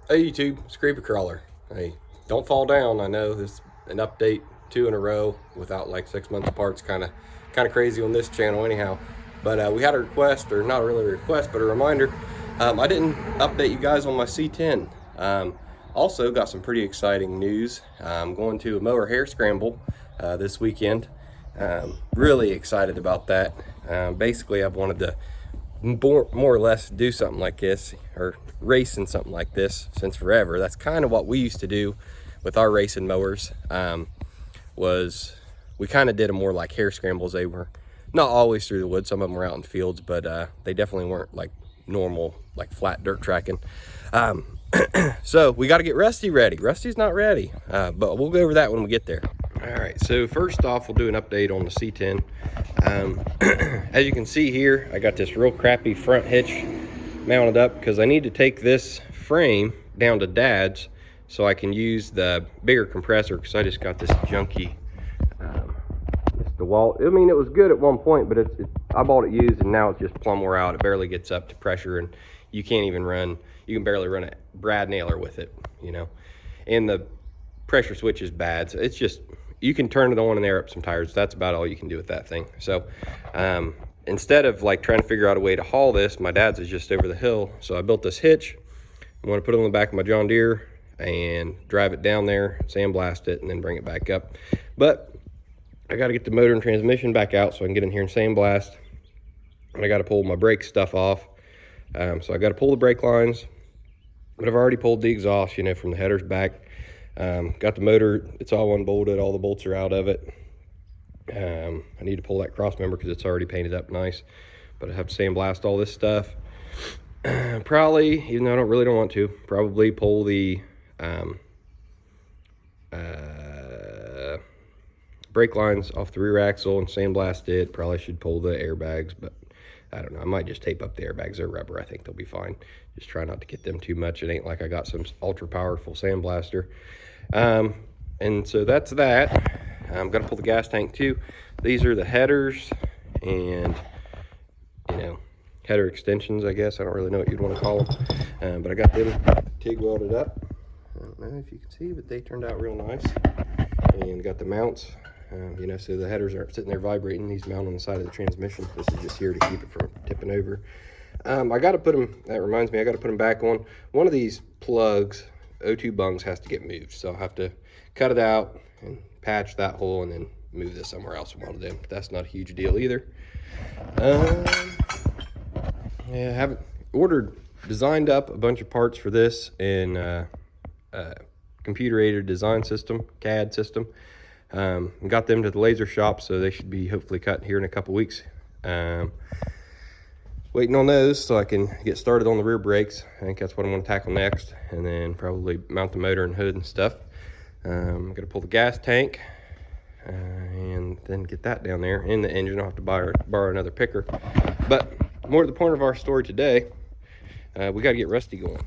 Hey YouTube, it's Creepy Crawler. Hey, don't fall down. I know this an update 2 in a row without like 6 months apart. It's kind of crazy on this channel anyhow. But we had a request, or not really a request, but a reminder. I didn't update you guys on my C10. Also got some pretty exciting news. I'm going to a mower hair scramble this weekend. Really excited about that. Basically, I've wanted to more or less do something like this, or race in something like this, since forever. That's kind of what we used to do with our racing mowers. Was we kind of did them more like hair scrambles. They were not always through the woods. Some of them were out in fields, but they definitely weren't like normal, like flat dirt tracking. So we got to get Rusty ready. Rusty's not ready, but we'll go over that when we get there. All right, so first off, we'll do an update on the C10. As you can see here, I got this real crappy front hitch mounted up because I need to take this frame down to Dad's so I can use the bigger compressor, because I just got this junky DeWalt. I mean, it was good at one point, but I bought it used, and now it's just plumb wore out. It barely gets up to pressure, and you can't even run, you can barely run a brad nailer with it, you know. And the pressure switch is bad, so it's just, you can turn it on and air up some tires. That's about all you can do with that thing. So instead of like trying to figure out a way to haul this, my dad's is just over the hill, so I built this hitch. I'm going to put it on the back of my John Deere and drive it down there, sandblast it, and then bring it back up. But I got to get the motor and transmission back out so I can get in here and sandblast. And I got to pull my brake stuff off. So I got to pull the brake lines, but I've already pulled the exhaust, you know, from the headers back. Got the motor, it's all unbolted, all the bolts are out of it. I need to pull that cross member because it's already painted up nice, but I have to sandblast all this stuff. Probably, even though I really don't want to, probably pull the brake lines off the rear axle and sandblast it. Probably should pull the airbags, but I don't know. I might just tape up the airbags. They're rubber. I think they'll be fine. Just try not to get them too much. It ain't like I got some ultra powerful sandblaster. And so that's that. I'm gonna pull the gas tank too. These are the headers and, you know, header extensions, I guess. I don't really know what you'd want to call them. But I got them TIG welded up. I don't know if you can see, but they turned out real nice. And got the mounts, you know, so the headers aren't sitting there vibrating. These mount on the side of the transmission. This is just here to keep it from tipping over. I got to put them, that reminds me, I got to put them back on. One of these plugs, O2 bungs, has to get moved. So I'll have to cut it out and patch that hole and then move this somewhere else and weld it in. But that's not a huge deal either. Yeah, I haven't designed up a bunch of parts for this in computer-aided design system, CAD system. Got them to the laser shop, so they should be hopefully cut here in a couple weeks. Waiting on those so I can get started on the rear brakes. I think that's what I'm going to tackle next, and then probably mount the motor and hood and stuff. I'm going to pull the gas tank and then get that down there in the engine. I'll have to borrow another picker. But more to the point of our story today, we got to get Rusty going.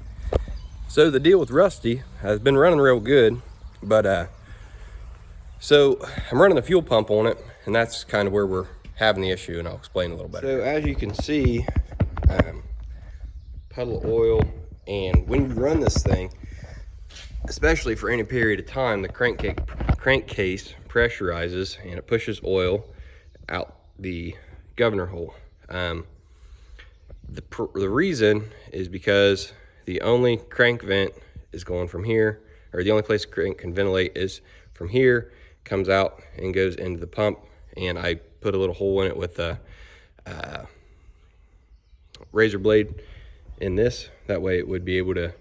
So the deal with Rusty has been running real good, but so I'm running the fuel pump on it, and that's kind of where we're having the issue, and I'll explain a little better. So as you can see, puddle of oil, and when you run this thing, especially for any period of time, the crankcase pressurizes and it pushes oil out the governor hole. The reason is because the only crank vent is going from here, or the only place the crank can ventilate is from here, comes out and goes into the pump. And I put a little hole in it with a razor blade in this. That way it would be able to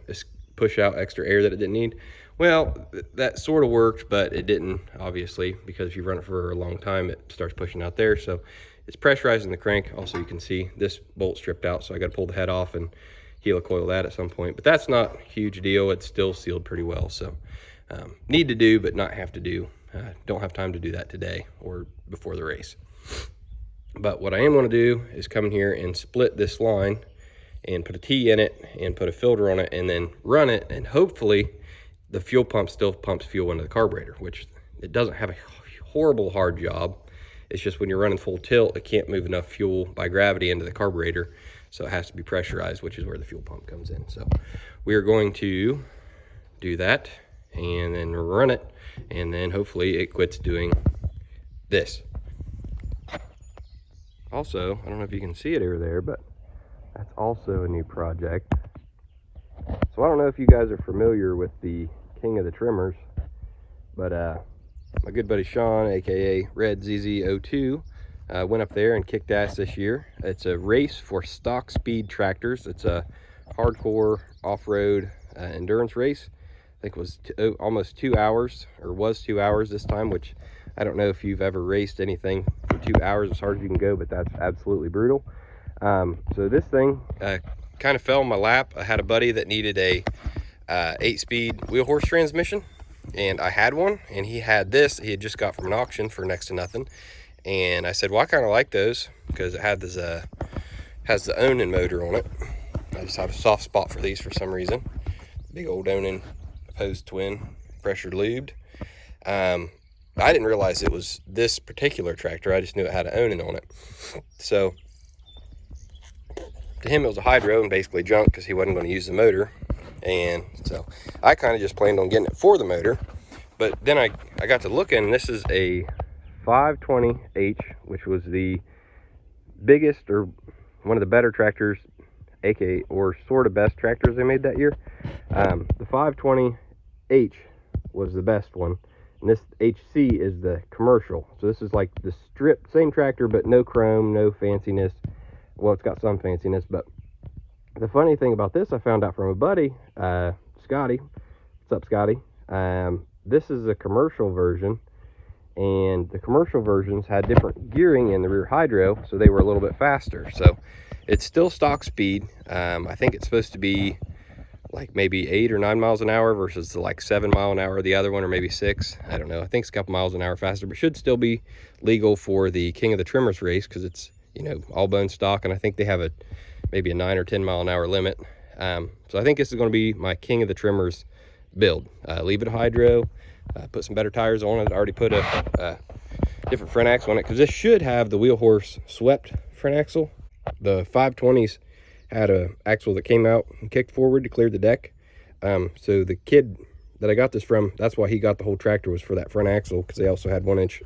push out extra air that it didn't need. Well, that sort of worked, but it didn't, obviously, because if you run it for a long time, it starts pushing out there. So it's pressurizing the crank. Also, you can see this bolt stripped out, so I got to pull the head off and helicoil that at some point. But that's not a huge deal. It's still sealed pretty well. So need to do, but not have to do. Don't have time to do that today or before the race. But what I am going to do is come in here and split this line and put a T in it and put a filter on it and then run it, and hopefully the fuel pump still pumps fuel into the carburetor, which it doesn't have a horrible hard job. It's just when you're running full tilt, it can't move enough fuel by gravity into the carburetor. So it has to be pressurized, which is where the fuel pump comes in. So we are going to do that and then run it, and then hopefully it quits doing this. Also, I don't know if you can see it over there, but that's also a new project. So I don't know if you guys are familiar with the king of the Tremors, but my good buddy Sean, aka Red ZZ02, went up there and kicked ass this year. It's a race for stock speed tractors. It's a hardcore off-road endurance race. I think it was almost 2 hours, or was 2 hours this time, which I don't know if you've ever raced anything for 2 hours as hard as you can go, but that's absolutely brutal. So this thing kind of fell in my lap. I had a buddy that needed a 8-speed wheel horse transmission, and I had one, and he had this. He had just got from an auction for next to nothing, and I said, well, I kind of like those because it had this has the Onan motor on it. I just have a soft spot for these for some reason. Big old Onan opposed twin, pressured lubed. I didn't realize it was this particular tractor. I just knew it had an Onan on it. So to him it was a hydro and basically junk because he wasn't going to use the motor. And so I kind of just planned on getting it for the motor. But then I got to looking, and this is a 520H, which was the biggest, or one of the better tractors, aka or sort of best tractors they made that year. The 520H was the best one, and this HC is the commercial. So this is like the strip, same tractor, but no chrome, no fanciness. Well, it's got some fanciness, but the funny thing about this, I found out from a buddy, Scotty. What's up, Scotty? This is a commercial version, and the commercial versions had different gearing in the rear hydro, so they were a little bit faster. So it's still stock speed. I think it's supposed to be like maybe 8 or 9 miles an hour versus the like 7 mile an hour the other one, or maybe 6. I don't know. I think it's a couple miles an hour faster, but should still be legal for the King of the Tremors race because it's, you know, all bone stock, and I think they have a maybe a 9 or 10 mile an hour limit. So I think this is going to be my King of the Tremors build. Leave it hydro, put some better tires on it. I already put a different front axle on it because this should have the wheel horse swept front axle. The 520s had a axle that came out and kicked forward to clear the deck. So the kid that I got this from, that's why he got the whole tractor, was for that front axle, because they also had 1-inch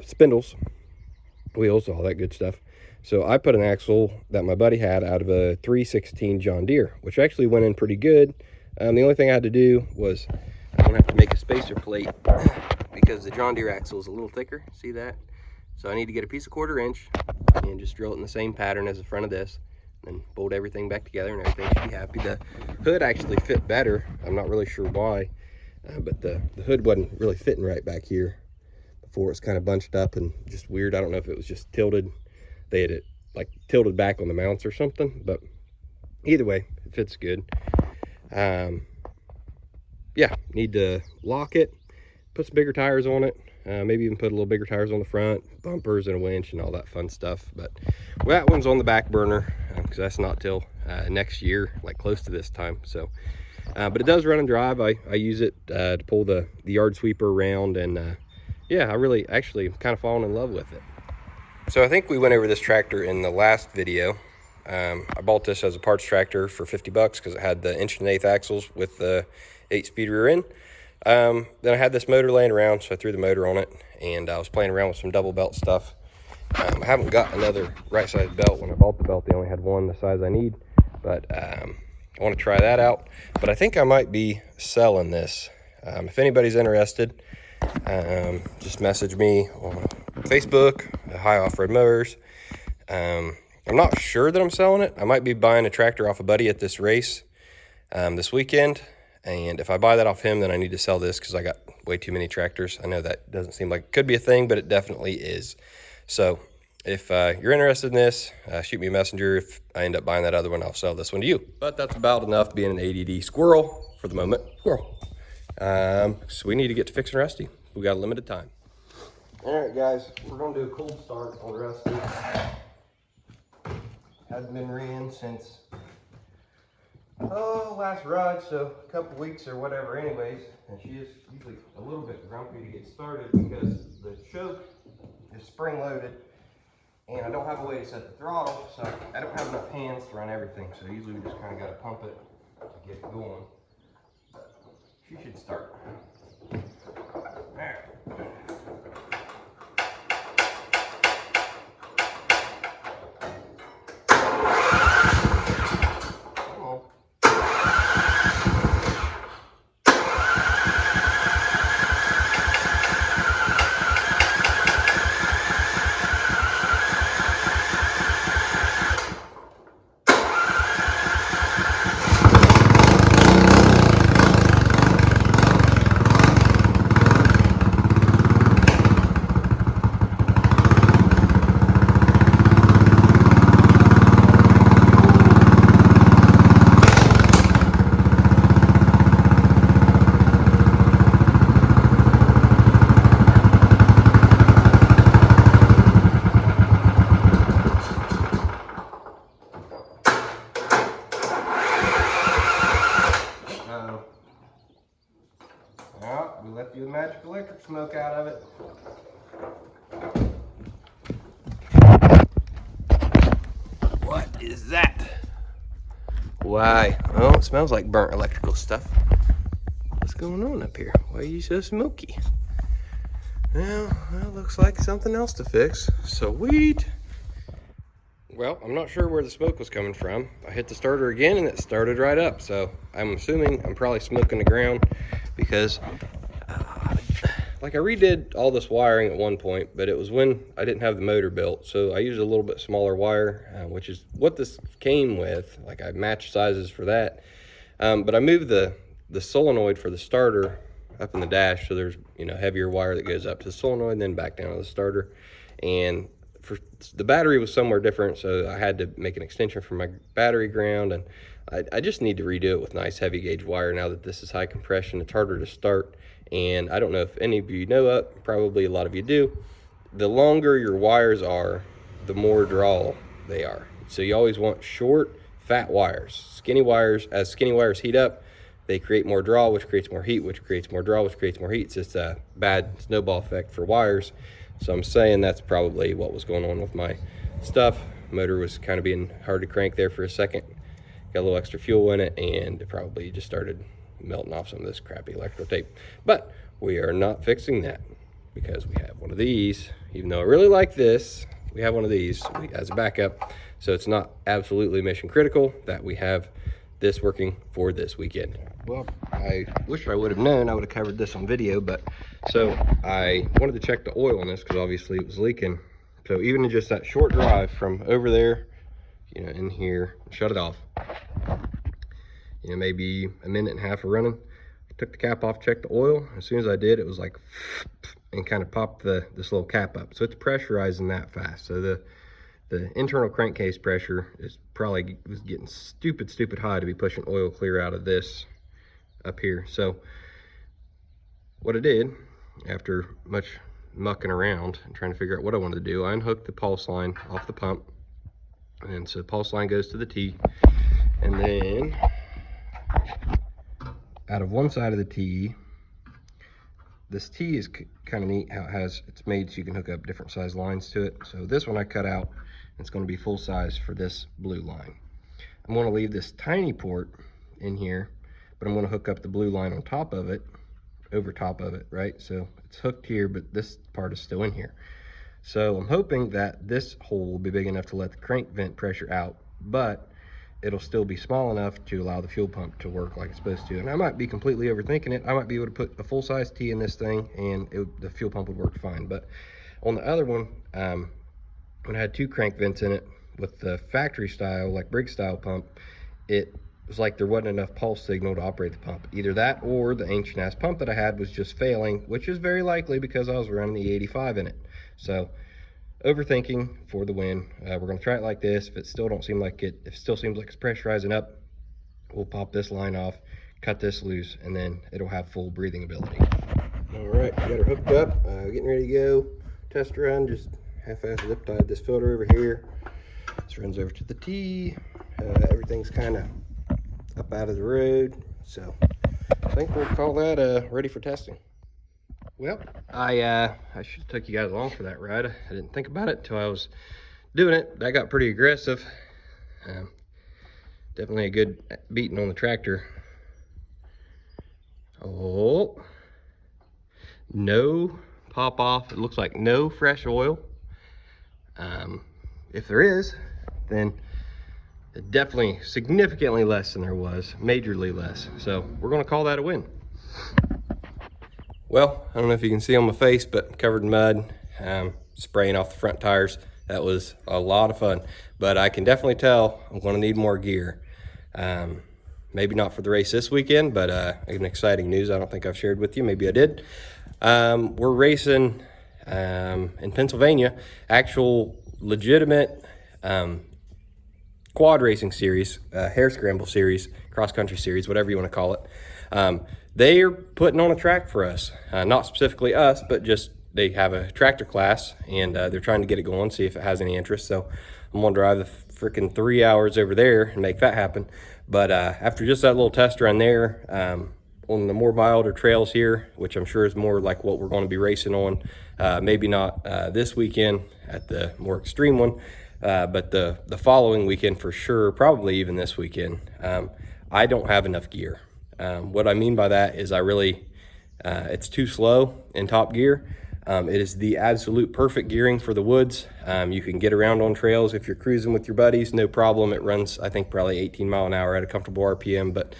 spindles, wheels, all that good stuff. So I put an axle that my buddy had out of a 316 John Deere, which actually went in pretty good. The only thing I had to do was I'm gonna have to make a spacer plate because the John Deere axle is a little thicker. See that? So I need to get a piece of 1/4 inch and just drill it in the same pattern as the front of this, and bolt everything back together, and everything should be happy. The hood actually fit better. I'm not really sure why, but the hood wasn't really fitting right back here before. It's kind of bunched up and just weird. I don't know if it was just tilted. They had it like tilted back on the mounts or something, but either way, it fits good. Yeah, need to lock it, put some bigger tires on it, maybe even put a little bigger tires on the front, bumpers and a winch and all that fun stuff. But well, that one's on the back burner because that's not till next year, like close to this time. So but it does run and drive. I use it to pull the yard sweeper around, and yeah, I really actually kind of fallen in love with it. So I think we went over this tractor in the last video. I bought this as a parts tractor for 50 bucks because it had the 1.1/8" axles with the 8-speed rear end. Then I had this motor laying around, so I threw the motor on it, and I was playing around with some double belt stuff. I haven't got another right size belt. When I bought the belt, they only had one the size I need, but I want to try that out. But I think I might be selling this. If anybody's interested, just message me on Facebook, High Off-Road Mowers. I'm not sure that I'm selling it. I might be buying a tractor off a buddy at this race this weekend, and if I buy that off him, then I need to sell this because I got way too many tractors. I know that doesn't seem like it could be a thing, but it definitely is. So if you're interested in this, shoot me a messenger. If I end up buying that other one, I'll sell this one to you. But that's about enough being an ADD squirrel for the moment. Squirrel. So we need to get to fixing Rusty. We got a limited time. All right, guys, we're gonna do a cold start on Rusty. Hasn't been ran since last ride, so a couple weeks or whatever anyways. And she is usually a little bit grumpy to get started because the choke is spring loaded, And I don't have a way to set the throttle, so I don't have enough hands to run everything. So usually we just kind of got to pump it to get it going. But she should start. All right. We let the magic electric smoke out of it. What is that? Why? Oh, it smells like burnt electrical stuff. What's going on up here? Why are you so smoky? Well, that looks like something else to fix. Sweet. Well, I'm not sure where the smoke was coming from. I hit the starter again and it started right up. So I'm assuming I'm probably smoking the ground because like I redid all this wiring at one point, but it was when I didn't have the motor built. So I used a little bit smaller wire, which is what this came with. Like I matched sizes for that. But I moved the solenoid for the starter up in the dash. So there's, heavier wire that goes up to the solenoid and then back down to the starter. And for the battery was somewhere different. So I had to make an extension for my battery ground. And I just need to redo it with nice heavy gauge wire now that this is high compression. It's harder to start. And I don't know if any of you know it, probably a lot of you do. The longer your wires are, the more draw they are. So you always want short, fat wires. Skinny wires, as skinny wires heat up, they create more draw, which creates more heat, which creates more draw, which creates more heat. It's just a bad snowball effect for wires. So I'm saying that's probably what was going on with my stuff. Motor was kind of being hard to crank there for a second. Got a little extra fuel in it, and it probably just started melting off some of this crappy electrical tape. But we are not fixing that because we have one of these. Even though I really like this, we have one of these as a backup. So it's not absolutely mission critical that we have this working for this weekend. Well, I wish I would have known. I would have covered this on video, but so I wanted to check the oil on this because obviously it was leaking. So even in just that short drive from over there, in here, shut it off. Maybe a minute and a half of running. I took the cap off, checked the oil. As soon as I did, it was like, and kind of popped this little cap up. So it's pressurizing that fast. So the internal crankcase pressure was getting stupid high to be pushing oil clear out of this up here. So what I did, after much mucking around and trying to figure out what I wanted to do, I unhooked the pulse line off the pump. And so the pulse line goes to the T. And then out of one side of the T, this T is kind of neat how it's made so you can hook up different size lines to it. So this one I cut out, and it's going to be full size for this blue line. I'm going to leave this tiny port in here, but I'm going to hook up the blue line on top of it, over top of it, right? So it's hooked here, but this part is still in here. So I'm hoping that this hole will be big enough to let the crank vent pressure out, but it'll still be small enough to allow the fuel pump to work like it's supposed to. And I might be completely overthinking it. I might be able to put a full-size T in this thing and the fuel pump would work fine. But on the other one, when I had two crank vents in it with the factory style, like Briggs style pump, it was like there wasn't enough pulse signal to operate the pump. Either that or the ancient ass pump that I had was just failing, which is very likely because I was running the 85 in it. So overthinking for the win. We're going to try it like this. If it still seems like it's pressurizing up, we'll pop this line off, cut this loose, and then it'll have full breathing ability. All right, got her hooked up, getting ready to go. Test run, just half-ass zip tied this filter over here. This runs over to the T. Everything's kind of up out of the road, so I think we'll call that ready for testing. Well, I should have took you guys along for that ride. I didn't think about it until I was doing it. That got pretty aggressive. Definitely a good beating on the tractor. Oh, no pop off. It looks like no fresh oil. If there is, then definitely significantly less than there was, majorly less. So we're gonna call that a win. Well, I don't know if you can see on my face, but covered in mud, spraying off the front tires. That was a lot of fun, but I can definitely tell I'm gonna need more gear. Maybe not for the race this weekend, but an exciting news I don't think I've shared with you. Maybe I did. We're racing in Pennsylvania, actual legitimate quad racing series, hare scramble series, cross country series, whatever you want to call it. They are putting on a track for us, not specifically us, but just they have a tractor class, and they're trying to get it going, see if it has any interest. So I'm gonna drive the freaking 3 hours over there and make that happen. But after just that little test run there, on the more milder trails here, which I'm sure is more like what we're going to be racing on, maybe not this weekend at the more extreme one, but the following weekend for sure, probably even this weekend. I don't have enough gear. What I mean by that is it's too slow in top gear. It is the absolute perfect gearing for the woods. You can get around on trails if you're cruising with your buddies, no problem. It runs, I think, probably 18 mile an hour at a comfortable RPM, but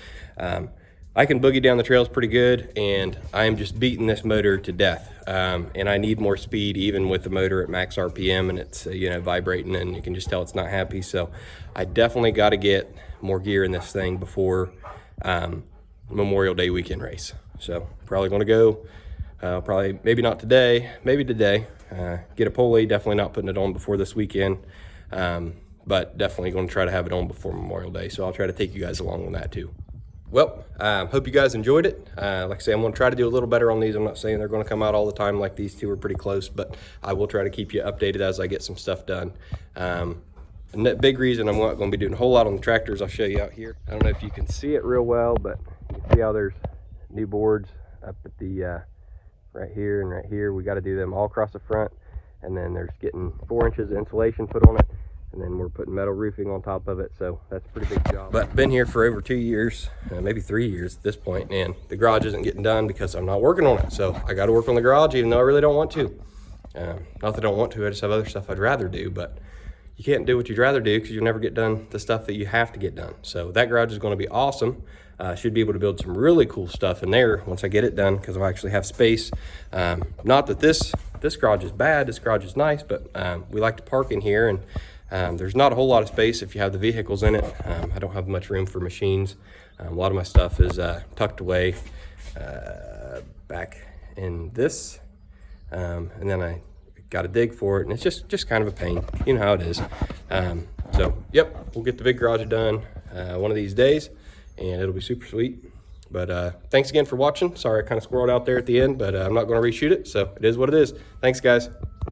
I can boogie down the trails pretty good, and I am just beating this motor to death. And I need more speed even with the motor at max RPM, and it's vibrating, and you can just tell it's not happy. So I definitely got to get more gear in this thing before Memorial Day weekend race. So probably going to go, probably maybe not today, maybe today. Get a pulley, definitely not putting it on before this weekend, but definitely going to try to have it on before Memorial Day. So I'll try to take you guys along on that too. Well, hope you guys enjoyed it. Like I say, I'm going to try to do a little better on these. I'm not saying they're going to come out all the time like these two are pretty close, but I will try to keep you updated as I get some stuff done. And that big reason I'm not going to be doing a whole lot on the tractors, I'll show you out here. I don't know if you can see it real well, but you can see how there's new boards up at the right here and right here. We got to do them all across the front, and then there's getting 4 inches of insulation put on it, and then we're putting metal roofing on top of it. So that's a pretty big job. But been here for over 2 years, maybe 3 years at this point, and the garage isn't getting done because I'm not working on it. So I got to work on the garage even though I really don't want to. Not that I don't want to, I just have other stuff I'd rather do, but you can't do what you'd rather do because you'll never get done the stuff that you have to get done. So that garage is going to be awesome. Should be able to build some really cool stuff in there once I get it done, because I actually have space. Not that this garage is bad, this garage is nice, but we like to park in here, and there's not a whole lot of space if you have the vehicles in it. I don't have much room for machines. A lot of my stuff is tucked away back in this, and then I got to dig for it, and it's just kind of a pain. You know how it is. So yep, we'll get the big garage done one of these days, and it'll be super sweet. But thanks again for watching. Sorry I kind of squirreled out there at the end, but I'm not going to reshoot it, so it is what it is. Thanks, guys.